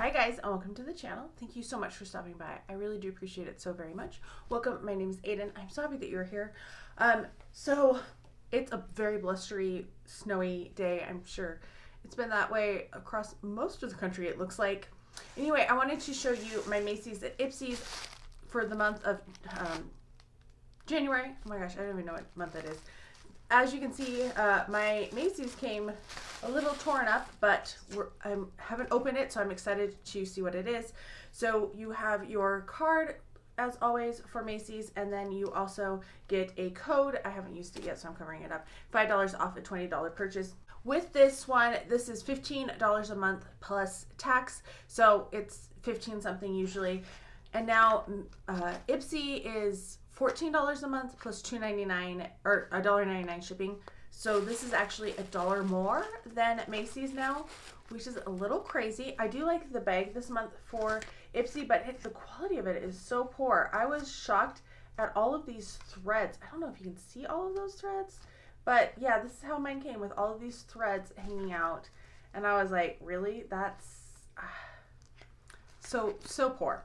Hi guys, and welcome to the channel. Thank you so much for stopping by. I really do appreciate it so very much. Welcome, my name is Aiden. I'm so happy that you're here. So it's a very blustery, snowy day. I'm sure it's been that way across most of the country, it looks like. Anyway, I wanted to show you my Macy's at Ipsy's for the month of January. Oh my gosh, I don't even know what month that is. As you can see, my Macy's came a little torn up, but I haven't opened it, so I'm excited to see what it is. So you have your card, as always, for Macy's, and then you also get a code. I haven't used it yet, so I'm covering it up. $5 off a $20 purchase. With this one, this is $15 a month plus tax, so it's 15 something usually. And now Ipsy is $14 a month plus $2.99 or $1.99 shipping. So this is actually $1 more than Macy's now, which is a little crazy. I do like the bag this month for Ipsy, but the quality of it is so poor. I was shocked at all of these threads. I don't know if you can see all of those threads, but yeah, this is how mine came, with all of these threads hanging out. And I was like, really? That's so poor.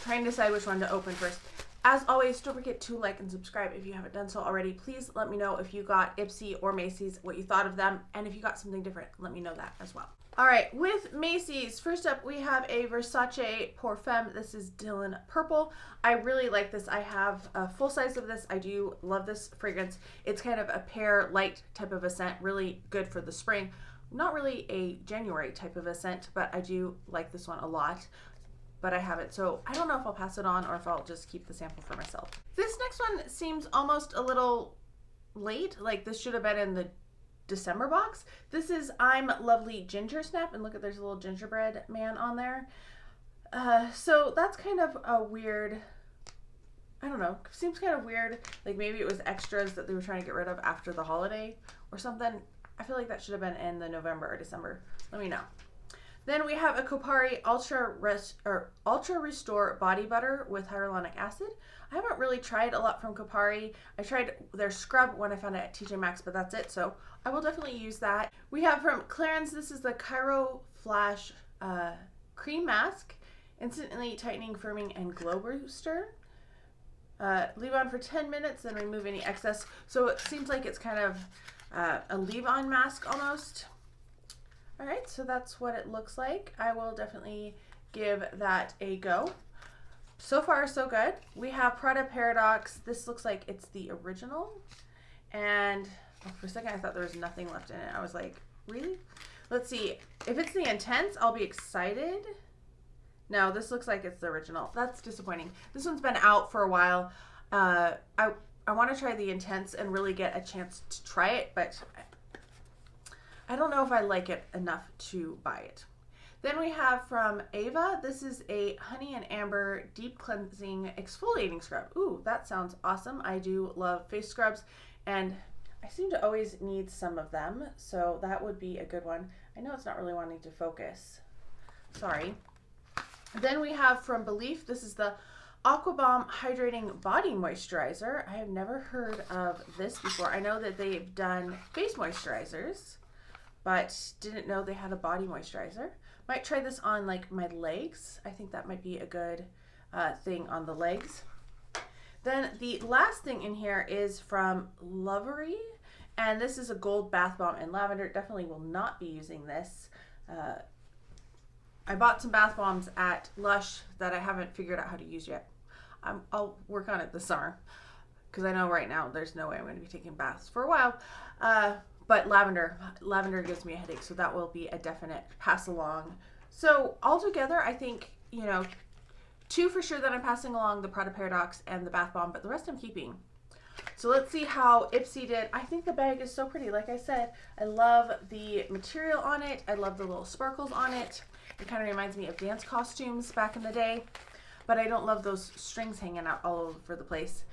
Trying to decide which one to open first. As always, don't forget to like and subscribe if you haven't done so already. Please let me know if you got Ipsy or Macy's, what you thought of them, and if you got something different, let me know that as well. All right, with Macy's, first up we have a Versace Pour Femme. This is Dylan Purple. I really like this. I have a full size of this. I do love this fragrance. It's kind of a pear light type of a scent, really good for the spring. Not really a January type of a scent, but I do like this one a lot. But I have it, so I don't know if I'll pass it on or if I'll just keep the sample for myself. This next one seems almost a little late, like this should have been in the December box. This is I'm Lovely Ginger Snap, and look at, there's a little gingerbread man on there. So that's kind of a weird, I don't know, seems kind of weird, like maybe it was extras that they were trying to get rid of after the holiday or something. I feel like that should have been in the November or December. Let me know. Then we have a Kopari Ultra Restore Body Butter with hyaluronic acid. I haven't really tried a lot from Kopari. I tried their scrub when I found it at TJ Maxx, but that's it. So I will definitely use that. We have from Clarins, this is the Cairo Flash Cream Mask. Instantly tightening, firming, and glow booster. Leave on for 10 minutes, then remove any excess. So it seems like it's kind of a leave-on mask almost. All right, so that's what it looks like. I will definitely give that a go. So far, so good. We have Prada Paradox. This looks like it's the original. And for a second, I thought there was nothing left in it. I was like, really? Let's see. If it's the Intense, I'll be excited. No, this looks like it's the original. That's disappointing. This one's been out for a while. I want to try the Intense and really get a chance to try it, but I don't know if I like it enough to buy it. Then we have from Ava, this is a Honey and Amber Deep Cleansing Exfoliating Scrub. Ooh, that sounds awesome. I do love face scrubs, and I seem to always need some of them, so that would be a good one. I know it's not really wanting to focus. Sorry. Then we have from Belief, this is the Aqua Bomb Hydrating Body Moisturizer. I have never heard of this before. I know that they've done face moisturizers, but didn't know they had a body moisturizer. Might try this on like my legs. I think that might be a good thing on the legs. Then the last thing in here is from Lovery, and this is a gold bath bomb in lavender. Definitely will not be using this. I bought some bath bombs at Lush that I haven't figured out how to use yet. I'll work on it this summer, because I know right now there's no way I'm going to be taking baths for a while. But lavender gives me a headache, so that will be a definite pass along. So altogether, I think, you know, 2 for sure that I'm passing along, the Prada Paradox and the bath bomb, but the rest I'm keeping. So let's see how Ipsy did. I think the bag is so pretty. Like I said, I love the material on it. I love the little sparkles on it. It kind of reminds me of dance costumes back in the day, but I don't love those strings hanging out all over the place.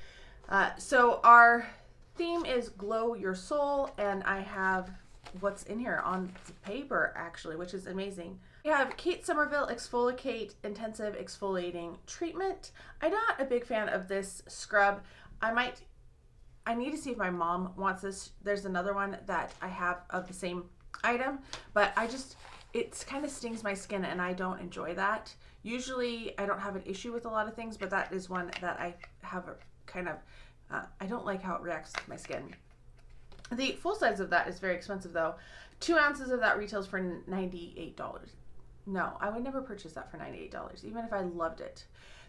So our theme is Glow Your Soul, and I have what's in here on the paper actually, which is amazing. We have Kate Somerville Exfoliate Intensive Exfoliating Treatment. I'm not a big fan of this scrub. I need to see if my mom wants this. There's another one that I have of the same item, but I just it kind of stings my skin, and I don't enjoy that. Usually I don't have an issue with a lot of things, but that is one that I have a kind of, I don't like how it reacts to my skin. The full size of that is very expensive though. 2 ounces of that retails for $98. No, I would never purchase that for $98, even if I loved it.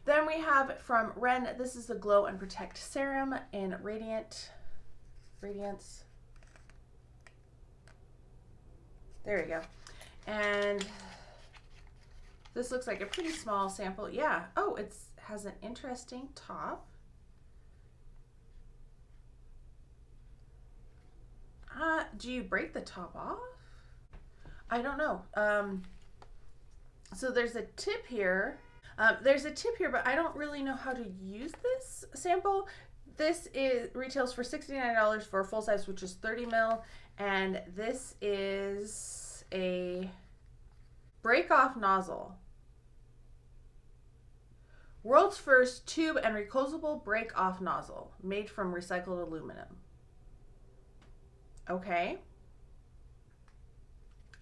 Then we have from Ren, this is the Glow and Protect Serum in Radiance. There we go. And this looks like a pretty small sample. Yeah. Oh, it has an interesting top. Do you break the top off? I don't know. So there's a tip here. But I don't really know how to use this sample. This retails for $69 for a full size, which is 30 ml. And this is a break off nozzle. World's first tube and reclosable break off nozzle made from recycled aluminum. Okay.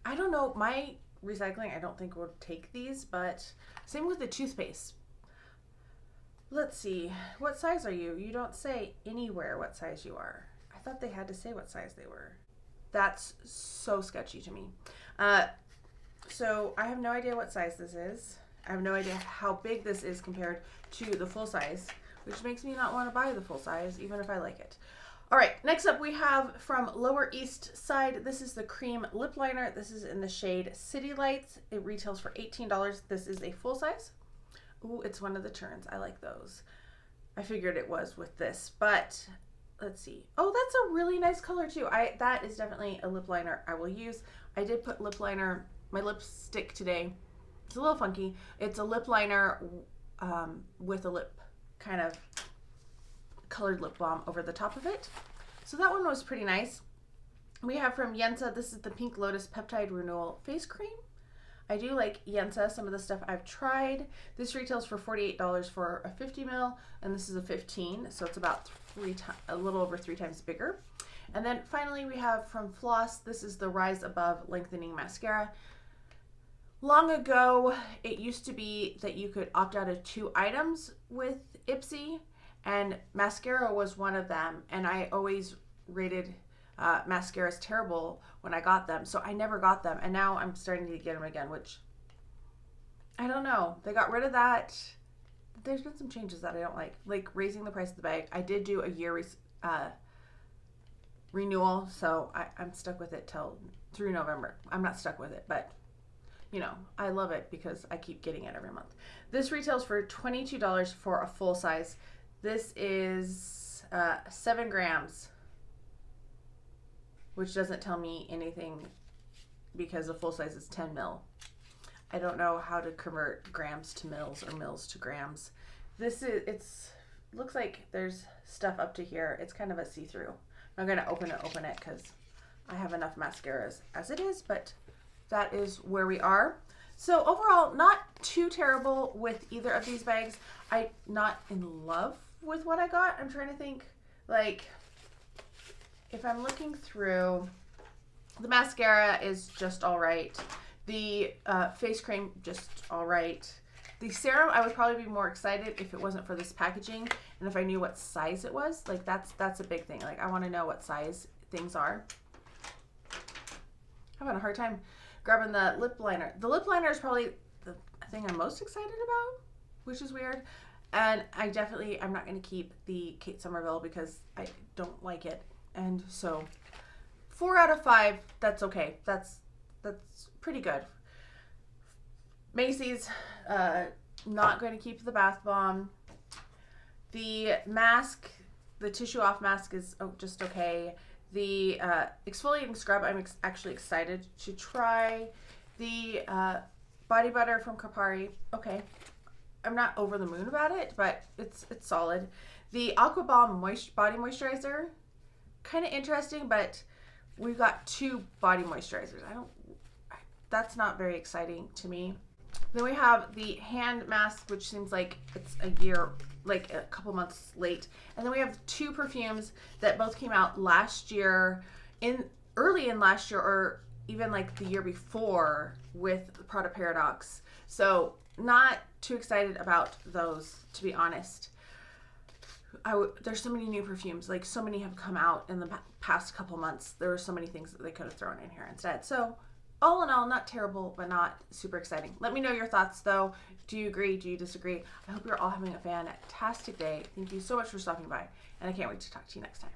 I don't know. My recycling, I don't think would take these, but same with the toothpaste. Let's see. What size are you? You don't say anywhere what size you are. I thought they had to say what size they were. That's so sketchy to me. So I have no idea what size this is. I have no idea how big this is compared to the full size, which makes me not want to buy the full size, even if I like it. All right, next up we have from Lower East Side. This is the cream lip liner. This is in the shade City Lights. It retails for $18. This is a full size. Ooh, it's one of the turns. I like those. I figured it was with this, but let's see. Oh, that's a really nice color too. That is definitely a lip liner I will use. I did put lip liner, my lipstick today. It's a little funky. It's a lip liner with a lip kind of colored lip balm over the top of it. So that one was pretty nice. We have from Yensa, this is the Pink Lotus Peptide Renewal Face Cream. I do like Yensa, some of the stuff I've tried. This retails for $48 for a 50 ml, and this is a 15, so it's about a little over 3 times bigger. And then finally we have from Floss, this is the Rise Above Lengthening Mascara. Long ago, it used to be that you could opt out of 2 items with Ipsy, and mascara was one of them, and I always rated mascaras terrible when I got them, so I never got them, and now I'm starting to get them again, which I don't know. They got rid of that. There's been some changes that I don't like raising the price of the bag. I did do a year renewal, so I'm stuck with it through November. I'm not stuck with it, but you know, I love it because I keep getting it every month. This retails for $22 for a full size. This is 7 grams, which doesn't tell me anything because a full size is 10 ml. I don't know how to convert grams to mils or mils to grams. Looks like there's stuff up to here. It's kind of a see-through. I'm not gonna open it because I have enough mascaras as it is, but that is where we are. So overall, not too terrible with either of these bags. I'm not in love with what I got. I'm trying to think, like, if I'm looking through, the mascara is just all right. The face cream, just all right. The serum, I would probably be more excited if it wasn't for this packaging and if I knew what size it was. Like, that's a big thing. Like, I want to know what size things are. I'm having a hard time grabbing the lip liner. The lip liner is probably the thing I'm most excited about, which is weird. And I'm not going to keep the Kate Somerville because I don't like it. And so 4 out of 5, that's okay. That's pretty good. Macy's, not going to keep the bath bomb. The mask, the tissue off mask is just okay. The exfoliating scrub, I'm actually excited to try. The body butter from Kapari, okay. I'm not over the moon about it, but it's solid. The Aqua Balm body moisturizer, kind of interesting, but we've got 2 body moisturizers. That's not very exciting to me. Then we have the hand mask, which seems like it's a couple months late. And then we have 2 perfumes that both came out last year, early in last year, or even like the year before with the Prada Paradox. So not too excited about those, to be honest. There's so many new perfumes, like so many have come out in the past couple months. There were so many things that they could have thrown in here instead. So all in all, not terrible, but not super exciting. Let me know your thoughts though. Do you agree? Do you disagree? I hope you're all having a fantastic day. Thank you so much for stopping by, and I can't wait to talk to you next time.